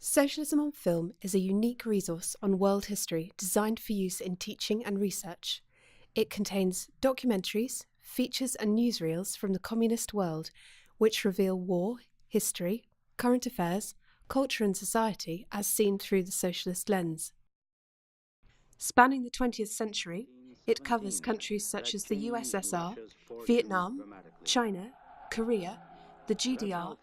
Socialism on Film is a unique resource on world history designed for use in teaching and research. It contains documentaries, features and newsreels from the communist world, which reveal war, history, current affairs, culture and society as seen through the socialist lens. Spanning the 20th century, it covers countries such as the USSR, Vietnam, China, Korea, the GDR,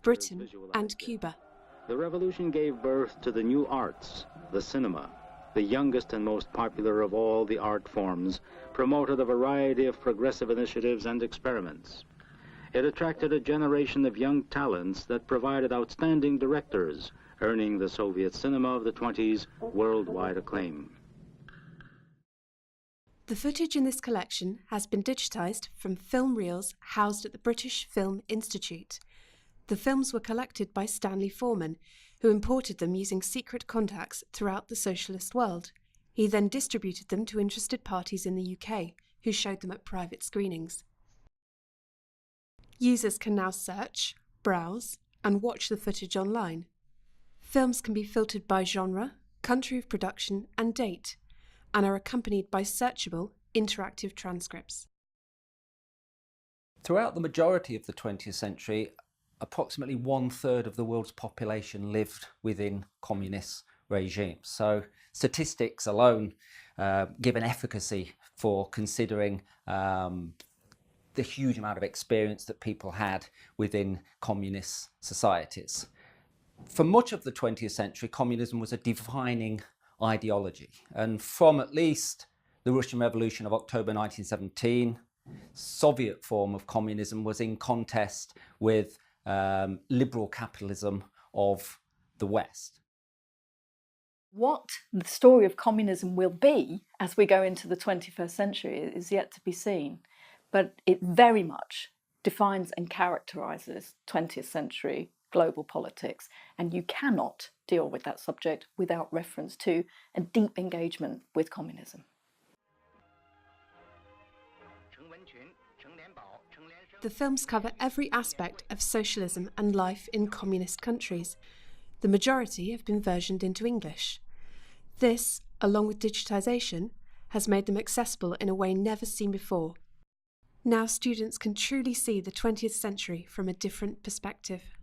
Britain and Cuba. The revolution gave birth to the new arts, the cinema, the youngest and most popular of all the art forms, promoted a variety of progressive initiatives and experiments. It attracted a generation of young talents that provided outstanding directors, earning the Soviet cinema of the 20s worldwide acclaim. The footage in this collection has been digitised from film reels housed at the British Film Institute. The films were collected by Stanley Forman, who imported them using secret contacts throughout the socialist world. He then distributed them to interested parties in the UK, who showed them at private screenings. Users can now search, browse, and watch the footage online. Films can be filtered by genre, country of production, and date, and are accompanied by searchable, interactive transcripts. Throughout the majority of the 20th century, approximately 1/3 of the world's population lived within communist regimes. So statistics alone give an efficacy for considering the huge amount of experience that people had within communist societies. For much of the 20th century, communism was a defining ideology. And from at least the Russian Revolution of October 1917, Soviet form of communism was in contest with liberal capitalism of the West. What the story of communism will be as we go into the 21st century is yet to be seen, but it very much defines and characterises 20th century global politics, and you cannot deal with that subject without reference to a deep engagement with communism. The films cover every aspect of socialism and life in communist countries. The majority have been versioned into English. This, along with digitisation, has made them accessible in a way never seen before. Now students can truly see the 20th century from a different perspective.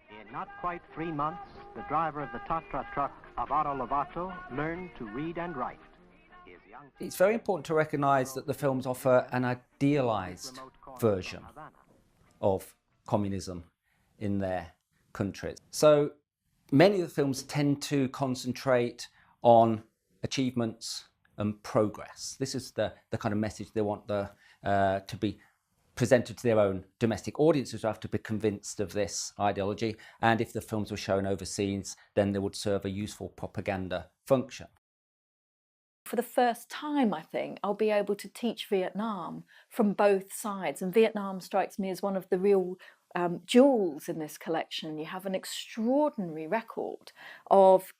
In not quite 3 months, the driver of the Tatra truck of Otto Lovato learned to read and write. It's very important to recognise that the films offer an idealised version of communism in their countries. So many of the films tend to concentrate on achievements and progress. This is the kind of message they want to be presented to their own domestic audiences, who have to be convinced of this ideology. And if the films were shown overseas, then they would serve a useful propaganda function. For the first time, I think, I'll be able to teach Vietnam from both sides. And Vietnam strikes me as one of the real jewels in this collection. You have an extraordinary record of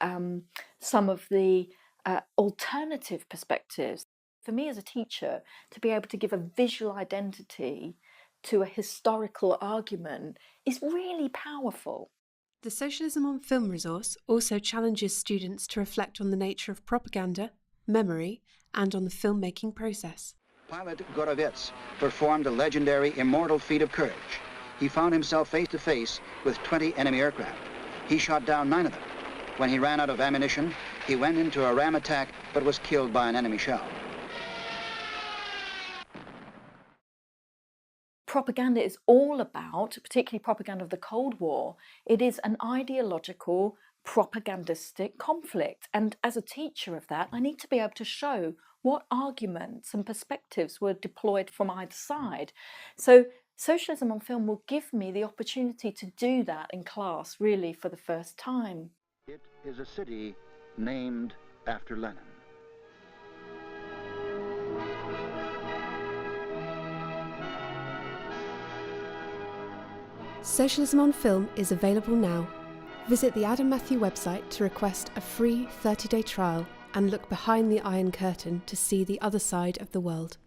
some of the alternative perspectives. For me as a teacher, to be able to give a visual identity to a historical argument is really powerful. The Socialism on Film resource also challenges students to reflect on the nature of propaganda, memory, and on the filmmaking process. Pilot Gorovets performed a legendary immortal feat of courage. He found himself face to face with 20 enemy aircraft. He shot down 9 of them. When he ran out of ammunition, he went into a ram attack but was killed by an enemy shell. Propaganda is all about, particularly propaganda of the Cold War, it is an ideological, propagandistic conflict. And as a teacher of that, I need to be able to show what arguments and perspectives were deployed from either side. So Socialism on Film will give me the opportunity to do that in class, really, for the first time. It is a city named after Lenin. Socialism on Film is available now. Visit the Adam Matthew website to request a free 30-day trial and look behind the Iron Curtain to see the other side of the world.